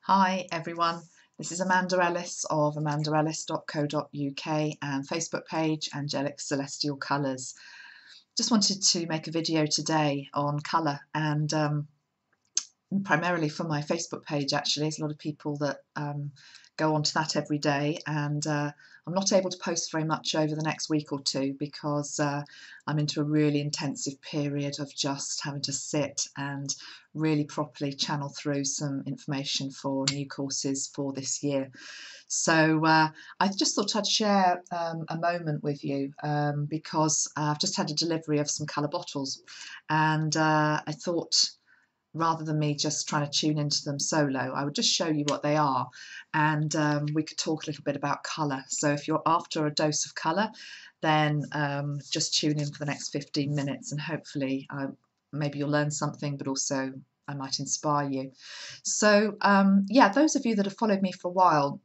Hi everyone, this is Amanda Ellis of amandaellis.co.uk and Facebook page Angelic Celestial Colours. Just wanted to make a video today on colour and primarily for my Facebook page. Actually, there's a lot of people that go onto that every day, and I'm not able to post very much over the next week or two because I'm into a really intensive period of just having to sit and really properly channel through some information for new courses for this year. So I just thought I'd share a moment with you because I've just had a delivery of some colour bottles, and I thought, rather than me just trying to tune into them solo, I would just show you what they are, and we could talk a little bit about colour. So if you're after a dose of colour, then just tune in for the next 15 minutes and hopefully maybe you'll learn something, but also I might inspire you. So yeah, those of you that have followed me for a while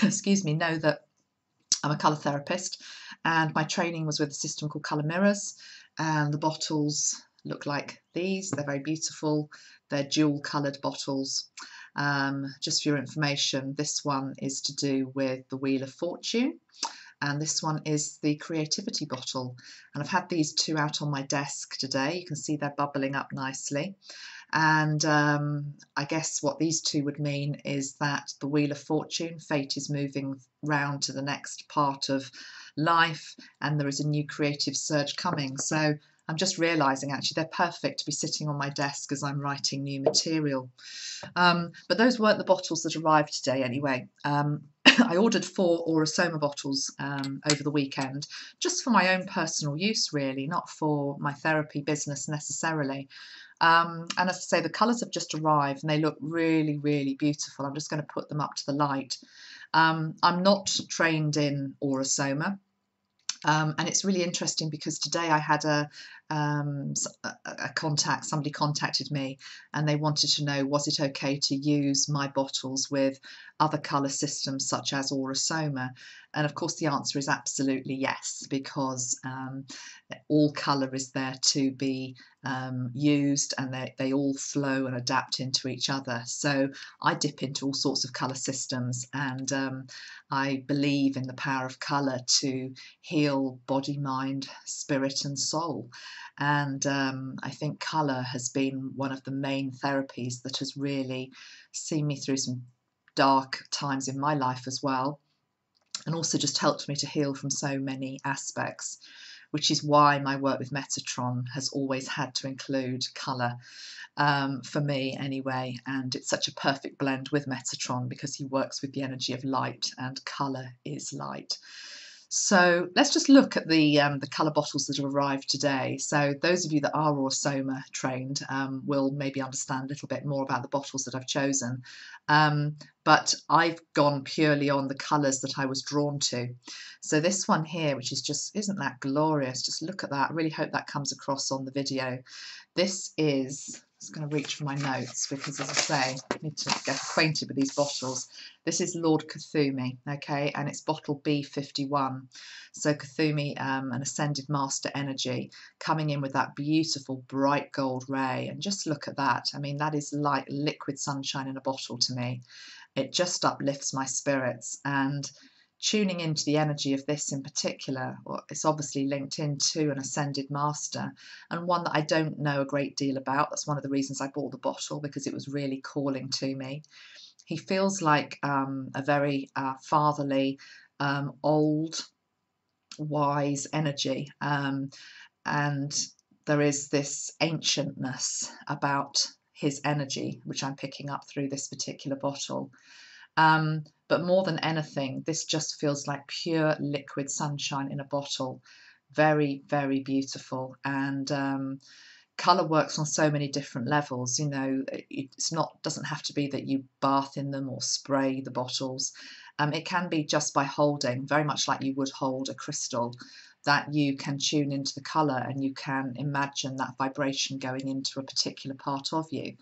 excuse me, know that I'm a colour therapist, and my training was with a system called Colour Mirrors, and the bottles look like these. They're very beautiful. They're dual coloured bottles. Just for your information, this one is to do with the Wheel of Fortune, and this one is the creativity bottle. And I've had these two out on my desk today. You can see they're bubbling up nicely. And I guess what these two would mean is that the Wheel of Fortune, fate is moving round to the next part of life, and there is a new creative surge coming. So I'm just realising actually they're perfect to be sitting on my desk as I'm writing new material. But those weren't the bottles that arrived today anyway. I ordered 4 Aurosoma bottles over the weekend, just for my own personal use really, not for my therapy business necessarily. And as I say, the colours have just arrived and they look really, really beautiful. I'm just going to put them up to the light. I'm not trained in Aurosoma. And it's really interesting because today I had somebody contacted me and they wanted to know, was it okay to use my bottles with other colour systems such as Aurosoma? And of course the answer is absolutely yes, because all colour is there to be used, and they all flow and adapt into each other. So I dip into all sorts of colour systems, and I believe in the power of colour to heal body, mind, spirit and soul. And I think colour has been one of the main therapies that has really seen me through some dark times in my life as well, and also just helped me to heal from so many aspects, which is why my work with Metatron has always had to include colour, for me anyway. And it's such a perfect blend with Metatron because he works with the energy of light, and colour is light. So let's just look at the colour bottles that have arrived today. So those of you that are Aurosoma trained will maybe understand a little bit more about the bottles that I've chosen. But I've gone purely on the colours that I was drawn to. So this one here, which is just, isn't that glorious? Just look at that. I really hope that comes across on the video. This is, I'm just going to reach for my notes because, as I say, I need to get acquainted with these bottles. This is Lord Cthulhu, okay, and it's bottle B51. So Cthulhu, an ascended master energy, coming in with that beautiful bright gold ray. And just look at that. I mean, that is like liquid sunshine in a bottle to me. It just uplifts my spirits. And tuning into the energy of this in particular, well, it's obviously linked into an ascended master, and one that I don't know a great deal about. That's one of the reasons I bought the bottle, because it was really calling to me. He feels like a very fatherly, old, wise energy, and there is this ancientness about his energy, which I'm picking up through this particular bottle. But more than anything, this just feels like pure liquid sunshine in a bottle. Very, very beautiful. And colour works on so many different levels. You know, doesn't have to be that you bath in them or spray the bottles. It can be just by holding, very much like you would hold a crystal, that you can tune into the colour and you can imagine that vibration going into a particular part of you.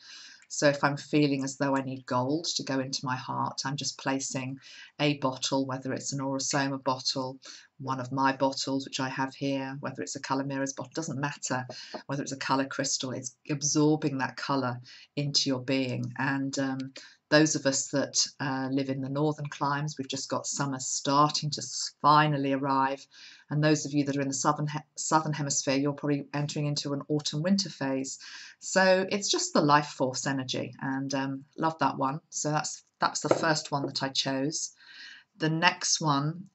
So if I'm feeling as though I need gold to go into my heart, I'm just placing a bottle, whether it's an Aurosoma bottle, one of my bottles, which I have here, whether it's a Colour Mirrors bottle, doesn't matter whether it's a colour crystal, it's absorbing that colour into your being. And those of us that live in the northern climes, we've just got summer starting to finally arrive. And those of you that are in the southern hemisphere, you're probably entering into an autumn-winter phase. So it's just the life force energy, and love that one. So that's the first one that I chose. The next one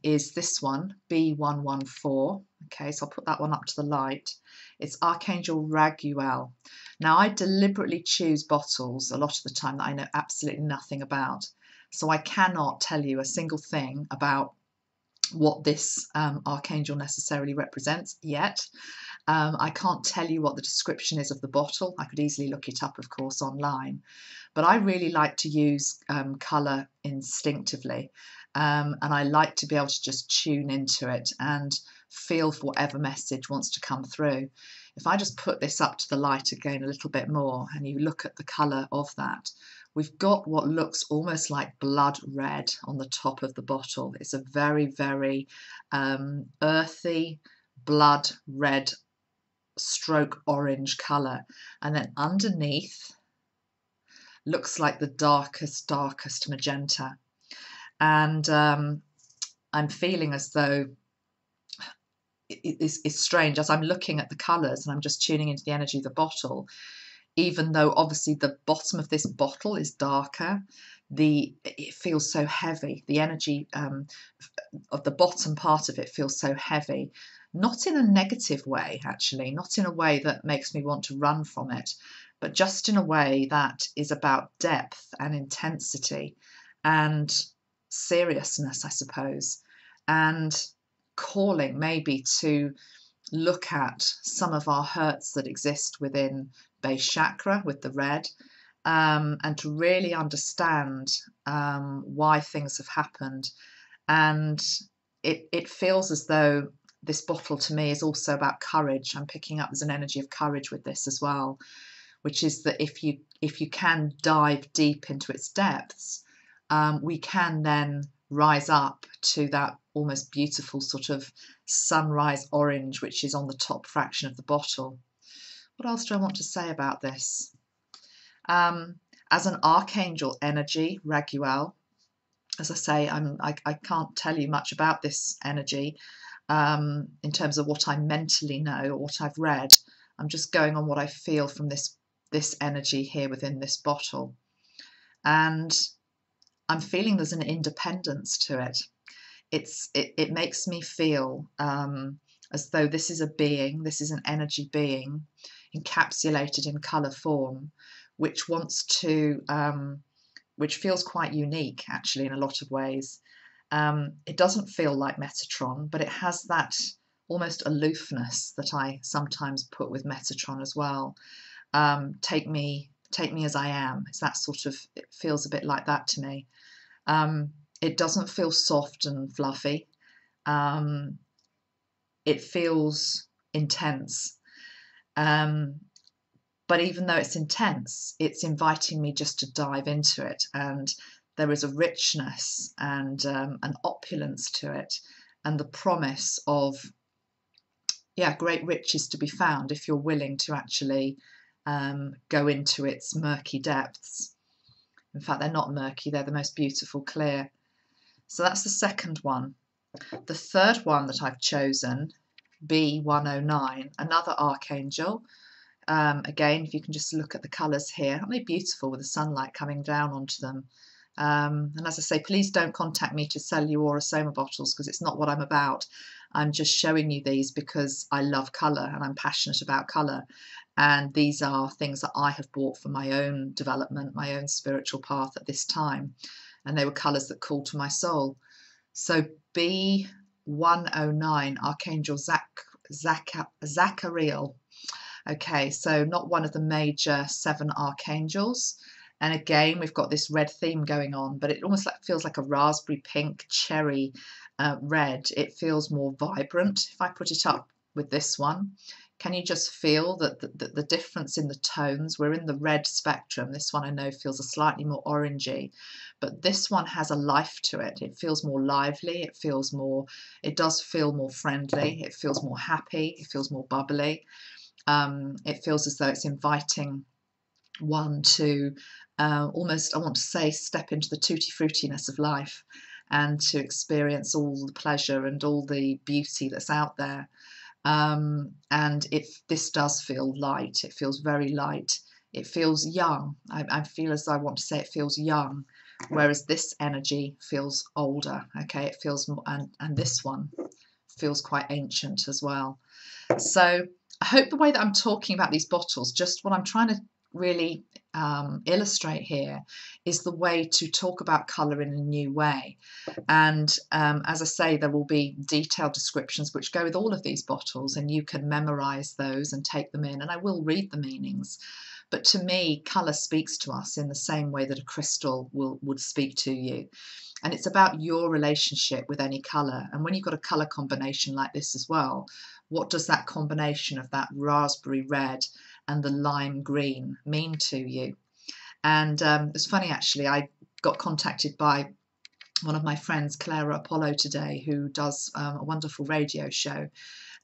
is this one, B114. Okay, so I'll put that one up to the light. It's Archangel Raguel. Now, I deliberately choose bottles a lot of the time that I know absolutely nothing about. So I cannot tell you a single thing about what this archangel necessarily represents yet. I can't tell you what the description is of the bottle. I could easily look it up, of course, online. But I really like to use colour instinctively. And I like to be able to just tune into it and feel for whatever message wants to come through. If I just put this up to the light again a little bit more and you look at the colour of that, we've got what looks almost like blood red on the top of the bottle. It's a very, very earthy blood red stroke orange colour. And then underneath looks like the darkest magenta. And I'm feeling as though it's strange as I'm looking at the colours and I'm just tuning into the energy of the bottle. Even though obviously the bottom of this bottle is darker, it feels so heavy. The energy of the bottom part of it feels so heavy, not in a negative way, actually, not in a way that makes me want to run from it, but just in a way that is about depth and intensity and seriousness, I suppose, and calling maybe to look at some of our hurts that exist within base chakra with the red, and to really understand why things have happened. And it feels as though this bottle to me is also about courage. I'm picking up there's an energy of courage with this as well, which is that if you can dive deep into its depths, we can then rise up to that almost beautiful sort of sunrise orange, which is on the top fraction of the bottle. What else do I want to say about this? As an archangel energy, Raguel, as I say, I can't tell you much about this energy in terms of what I mentally know or what I've read. I'm just going on what I feel from this energy here within this bottle. And I'm feeling there's an independence to it. It makes me feel as though this is a being, this is an energy being encapsulated in colour form, which wants to, which feels quite unique actually in a lot of ways. It doesn't feel like Metatron, but it has that almost aloofness that I sometimes put with Metatron as well. Take me as I am. It's that sort of, it feels a bit like that to me. It doesn't feel soft and fluffy. It feels intense. But even though it's intense, it's inviting me just to dive into it. And there is a richness and an opulence to it, and the promise of, great riches to be found if you're willing to actually go into its murky depths. In fact, they're not murky, they're the most beautiful clear. So that's the second one. The third one that I've chosen, B109, another archangel. Again, if you can just look at the colours here, aren't they beautiful with the sunlight coming down onto them? And as I say, please don't contact me to sell you Aurosoma bottles, because it's not what I'm about. I'm just showing you these because I love colour and I'm passionate about colour. And these are things that I have bought for my own development, my own spiritual path at this time. And they were colours that called to my soul. So B109, Archangel Zachariel. Okay, so not one of the major 7 archangels. And again, we've got this red theme going on, but it almost feels like a raspberry pink, cherry red. It feels more vibrant if I put it up with this one. Can you just feel that the difference in the tones? We're in the red spectrum. This one I know feels a slightly more orangey, but this one has a life to it. It feels more lively. It does feel more friendly. It feels more happy. It feels more bubbly. It feels as though it's inviting one to almost, I want to say, step into the tutti fruitiness of life and to experience all the pleasure and all the beauty that's out there. And this does feel light. It feels very light. It feels young. I feel as I want to say it feels young, whereas this energy feels older. Okay, it feels more, and this one feels quite ancient as well. So I hope the way that I'm talking about these bottles, just what I'm trying to really illustrate here is the way to talk about colour in a new way. And as I say, there will be detailed descriptions which go with all of these bottles, and you can memorise those and take them in, and I will read the meanings. But to me, colour speaks to us in the same way that a crystal would speak to you. And it's about your relationship with any colour. And when you've got a colour combination like this as well, what does that combination of that raspberry red and the lime green mean to you? And it's funny, actually, I got contacted by one of my friends, Clara Apollo, today, who does a wonderful radio show.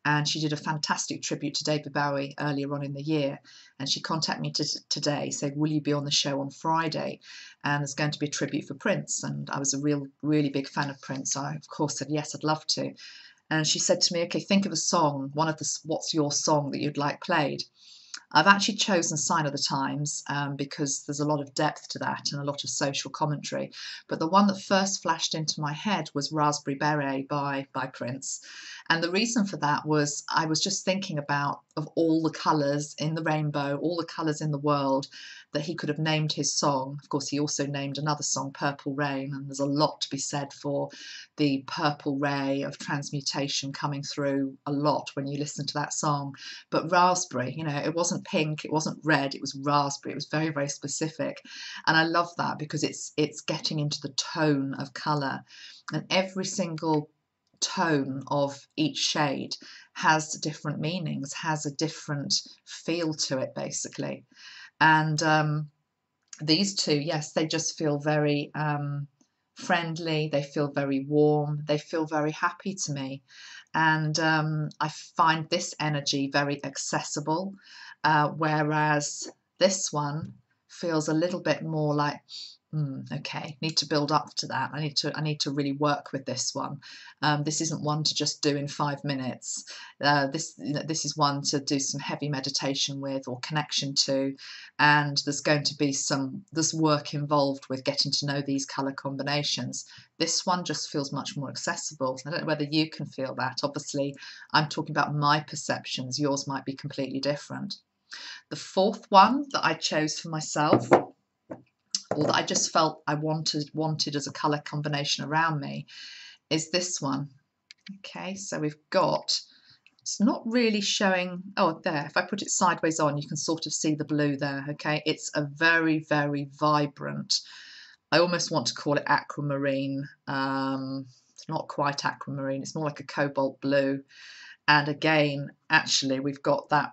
And she did a fantastic tribute to David Bowie earlier on in the year. And she contacted me today, said, will you be on the show on Friday? And there's going to be a tribute for Prince. And I was a really big fan of Prince. So I, of course, said, yes, I'd love to. And she said to me, okay, think of a song, what's your song that you'd like played? I've actually chosen Sign of the Times because there's a lot of depth to that and a lot of social commentary. But the one that first flashed into my head was Raspberry Beret by Prince. And the reason for that was I was just thinking of all the colours in the rainbow, all the colours in the world that he could have named his song. Of course, he also named another song, Purple Rain, and there's a lot to be said for the purple ray of transmutation coming through a lot when you listen to that song. But raspberry, it wasn't pink, it wasn't red, it was raspberry. It was very, very specific. And I love that because it's getting into the tone of colour. And every single tone of each shade has different meanings, has a different feel to it, basically. And these two, yes, they just feel very friendly, they feel very warm, they feel very happy to me. And I find this energy very accessible, whereas this one feels a little bit more like, okay, need to build up to that. I need to really work with this one. This isn't one to just do in 5 minutes. This is one to do some heavy meditation with or connection to, and there's going to be there's work involved with getting to know these colour combinations. This one just feels much more accessible. I don't know whether you can feel that. Obviously, I'm talking about my perceptions. Yours might be completely different. The fourth one that I chose for myself, or that I just felt I wanted as a colour combination around me, is this one. Okay, so we've got, it's not really showing, oh, there, if I put it sideways on, you can sort of see the blue there, okay? It's a very, very vibrant, I almost want to call it aquamarine. It's not quite aquamarine, it's more like a cobalt blue. And again, actually, we've got that,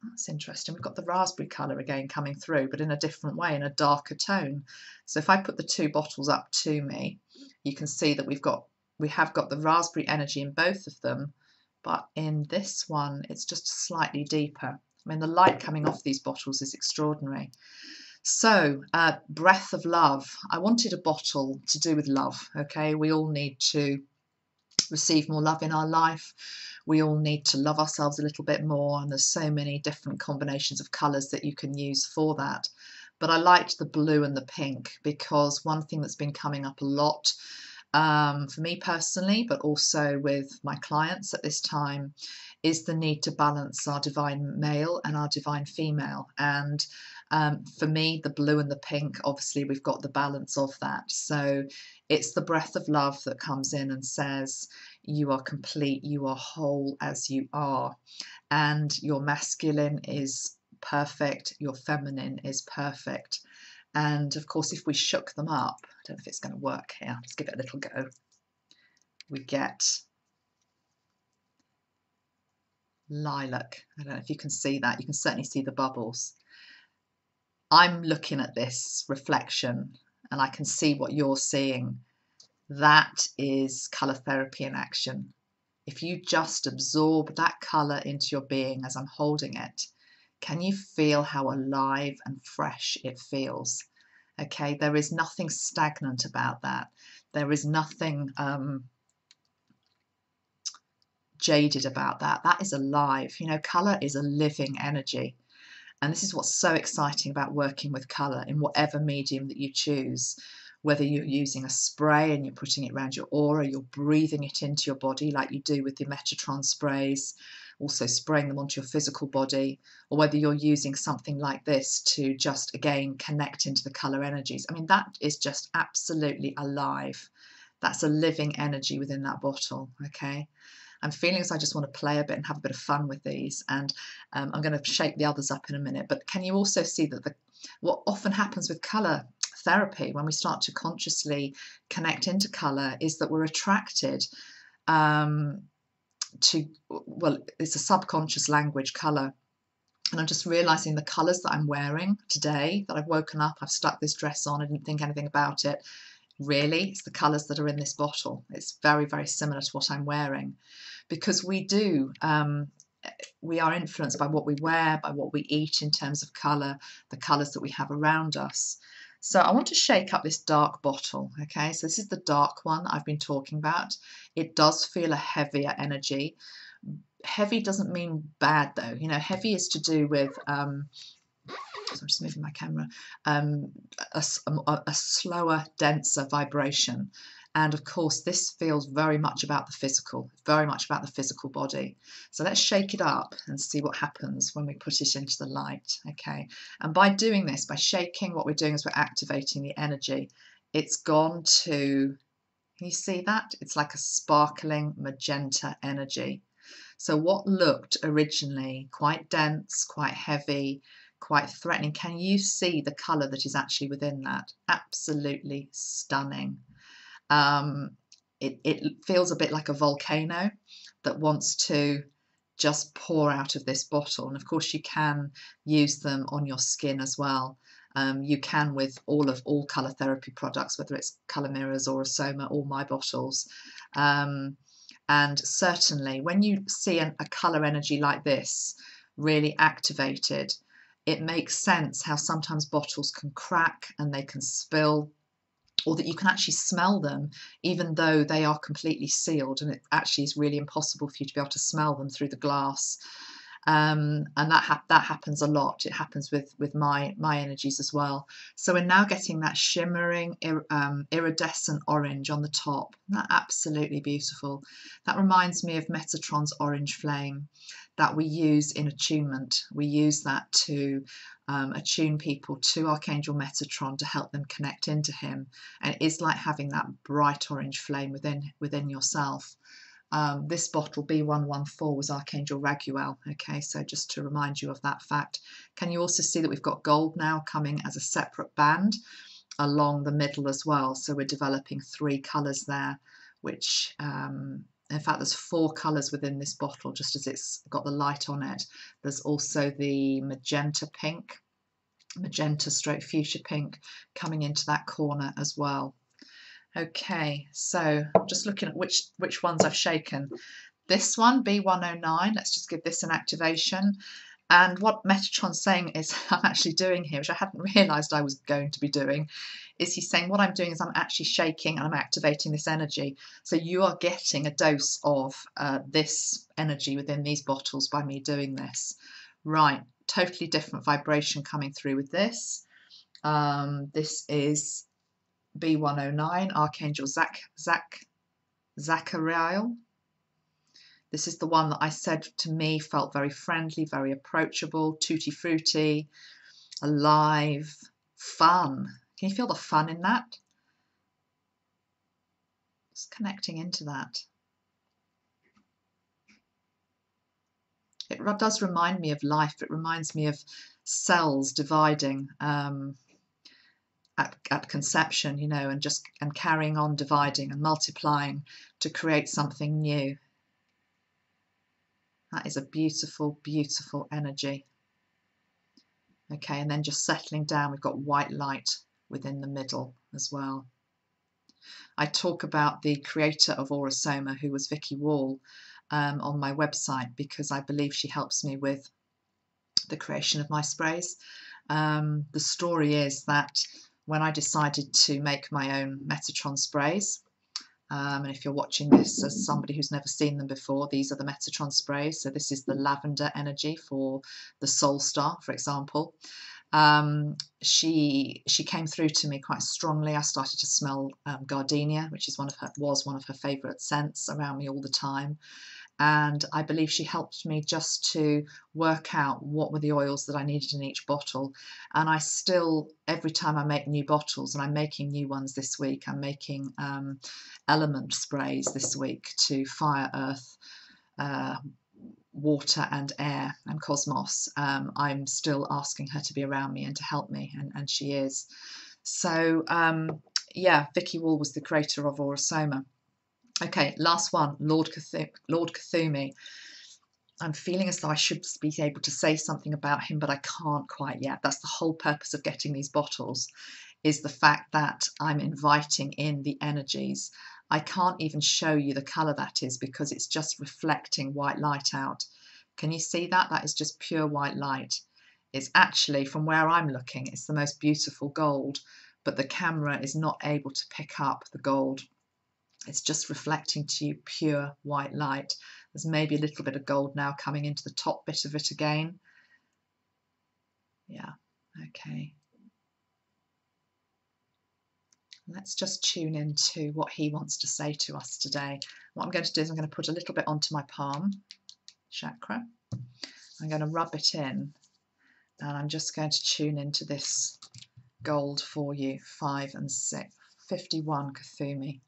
that's interesting, we've got the raspberry colour again coming through, but in a different way, in a darker tone. So if I put the two bottles up to me, you can see that we have got the raspberry energy in both of them, but in this one, it's just slightly deeper. I mean, the light coming off these bottles is extraordinary. So, breath of love. I wanted a bottle to do with love, okay? We all need to receive more love in our life. We all need to love ourselves a little bit more, and there's so many different combinations of colours that you can use for that. But I liked the blue and the pink because one thing that's been coming up a lot for me personally, but also with my clients at this time, is the need to balance our divine male and our divine female. And for me, the blue and the pink, obviously we've got the balance of that. So it's the breath of love that comes in and says, you are complete, you are whole as you are. And your masculine is perfect, your feminine is perfect. And of course, if we shook them up, I don't know if it's going to work here, let's give it a little go. We get lilac. I don't know if you can see that. You can certainly see the bubbles. I'm looking at this reflection and I can see what you're seeing. That is colour therapy in action. If you just absorb that colour into your being as I'm holding it, can you feel how alive and fresh it feels? Okay, there is nothing stagnant about that. There is nothing jaded about that. That is alive. You know, colour is a living energy. And this is what's so exciting about working with colour in whatever medium that you choose. Whether you're using a spray and you're putting it around your aura, you're breathing it into your body like you do with the Metatron sprays, also spraying them onto your physical body, or whether you're using something like this to just, again, connect into the colour energies. I mean, that is just absolutely alive. That's a living energy within that bottle, okay? I'm feeling as I just want to play a bit and have a bit of fun with these, and I'm going to shake the others up in a minute. But can you also see that what often happens with colour therapy when we start to consciously connect into colour is that we're attracted to, well, it's a subconscious language, colour. And I'm just realising the colours that I'm wearing today, that I've woken up, I've stuck this dress on, I didn't think anything about it. Really, it's the colours that are in this bottle. It's very, very similar to what I'm wearing, because we are influenced by what we wear, by what we eat in terms of colour, the colours that we have around us. So I want to shake up this dark bottle, okay? So this is the dark one that I've been talking about. It does feel a heavier energy. Heavy doesn't mean bad though. You know, heavy is to do with, so I'm just moving my camera, a slower, denser vibration. And of course, this feels very much about the physical, very much about the physical body. So let's shake it up and see what happens when we put it into the light, okay? And by doing this, by shaking, what we're doing is we're activating the energy. It's gone to, can you see that? It's like a sparkling magenta energy. So what looked originally quite dense, quite heavy, quite threatening, can you see the colour that is actually within that? Absolutely stunning. It feels a bit like a volcano that wants to just pour out of this bottle. And of course you can use them on your skin as well. You can with all colour therapy products, whether it's Colour Mirrors or Asoma or my bottles. And certainly when you see a colour energy like this really activated, it makes sense how sometimes bottles can crack and they can spill, or that you can actually smell them even though they are completely sealed, and it actually is really impossible for you to be able to smell them through the glass. And that happens a lot. It happens with my energies as well. So we're now getting that shimmering iridescent orange on the top. Isn't that absolutely beautiful? That reminds me of Metatron's orange flame that we use in attunement. We use that to attune people to Archangel Metatron to help them connect into him. And it is like having that bright orange flame within yourself. This bottle B114 was Archangel Raguel, okay, so just to remind you of that fact. Can you also see that we've got gold now coming as a separate band along the middle as well? So we're developing 3 colours there, which in fact there's 4 colours within this bottle, just as it's got the light on it. There's also the magenta pink, magenta stroke fuchsia pink coming into that corner as well. Okay, so just looking at which ones I've shaken. This one, B109, let's just give this an activation. And what Metatron's saying is I'm actually doing here, which I hadn't realised I was going to be doing, is he's saying what I'm doing is I'm actually shaking and I'm activating this energy. So you are getting a dose of this energy within these bottles by me doing this. Right, totally different vibration coming through with this. This is B109, Archangel Zachariel. This is the one that I said to me felt very friendly, very approachable, tutti frutti, alive, fun. Can you feel the fun in that? Just connecting into that. It does remind me of life. It reminds me of cells dividing at conception, you know, and carrying on dividing and multiplying to create something new. That is a beautiful, beautiful energy. Okay, and then just settling down, we've got white light within the middle as well. I talk about the creator of Aurosoma, who was Vicky Wall, on my website, because I believe she helps me with the creation of my sprays. The story is that when I decided to make my own Metatron sprays, and if you're watching this as somebody who's never seen them before, these are the Metatron sprays. So this is the lavender energy for the Soul Star, for example. She came through to me quite strongly. I started to smell gardenia, which is one of her favourite scents around me all the time. And I believe she helped me just to work out what were the oils that I needed in each bottle. And I still, every time I make new bottles, and I'm making new ones this week, I'm making element sprays this week to fire, earth, water and air and cosmos. I'm still asking her to be around me and to help me, and she is. So yeah, Vicky Wall was the creator of Aurosoma. Okay, last one, Lord Cthulhu. I'm feeling as though I should be able to say something about him, but I can't quite yet. That's the whole purpose of getting these bottles, is the fact that I'm inviting in the energies. I can't even show you the colour that is because it's just reflecting white light out. Can you see that? That is just pure white light. It's actually, from where I'm looking, it's the most beautiful gold, but the camera is not able to pick up the gold. It's just reflecting to you pure white light. There's maybe a little bit of gold now coming into the top bit of it again. Yeah, okay. Let's just tune into what he wants to say to us today. What I'm going to do is I'm going to put a little bit onto my palm chakra. I'm going to rub it in, and I'm just going to tune into this gold for you, 5 and 6, 51 Cthulhu.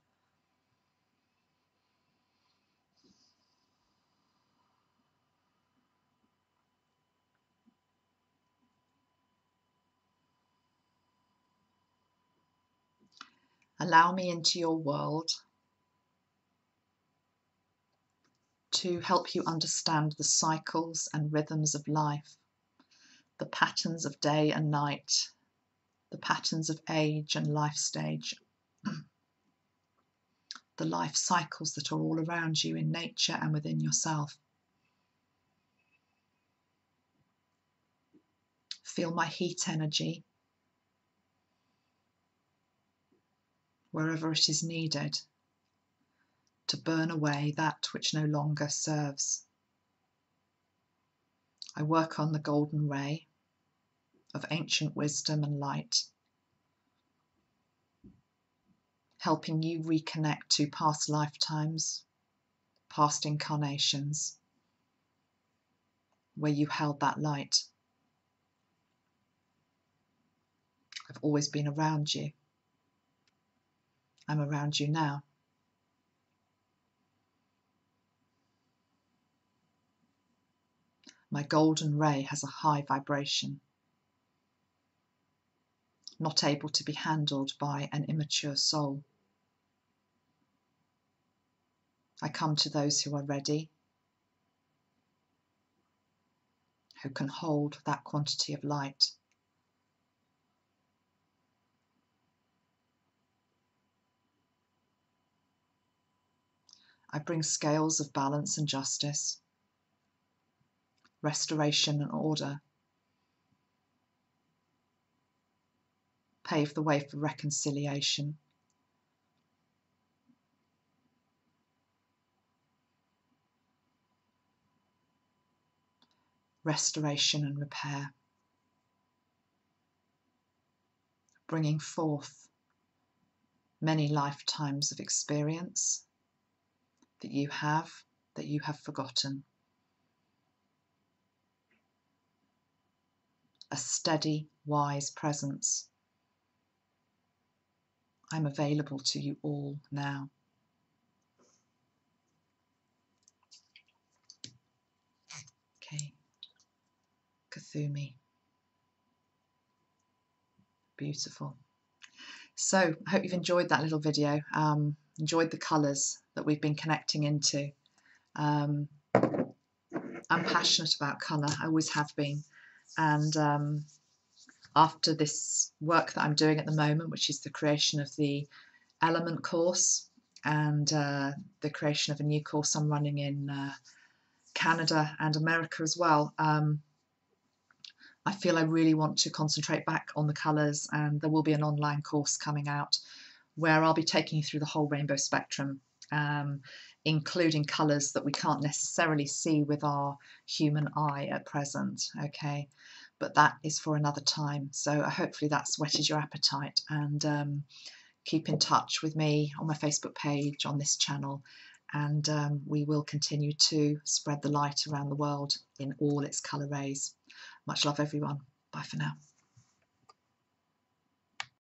Allow me into your world to help you understand the cycles and rhythms of life, the patterns of day and night, the patterns of age and life stage, the life cycles that are all around you in nature and within yourself. Feel my heat energy wherever it is needed to burn away that which no longer serves. I work on the golden ray of ancient wisdom and light, helping you reconnect to past lifetimes, past incarnations, where you held that light. I've always been around you. I'm around you now. My golden ray has a high vibration, not able to be handled by an immature soul. I come to those who are ready, who can hold that quantity of light. I bring scales of balance and justice, restoration and order, pave the way for reconciliation. Restoration and repair, bringing forth many lifetimes of experience that you have forgotten. A steady, wise presence. I'm available to you all now. Okay, Cthulhu. Beautiful. So I hope you've enjoyed that little video, enjoyed the colours that we've been connecting into. I'm passionate about colour. I always have been. And after this work that I'm doing at the moment, which is the creation of the element course and the creation of a new course I'm running in Canada and America as well, I feel I really want to concentrate back on the colours, and there will be an online course coming out where I'll be taking you through the whole rainbow spectrum, including colours that we can't necessarily see with our human eye at present, okay? But that is for another time. So hopefully that's whetted your appetite, and keep in touch with me on my Facebook page, on this channel, and we will continue to spread the light around the world in all its colour rays. Much love, everyone. Bye for now.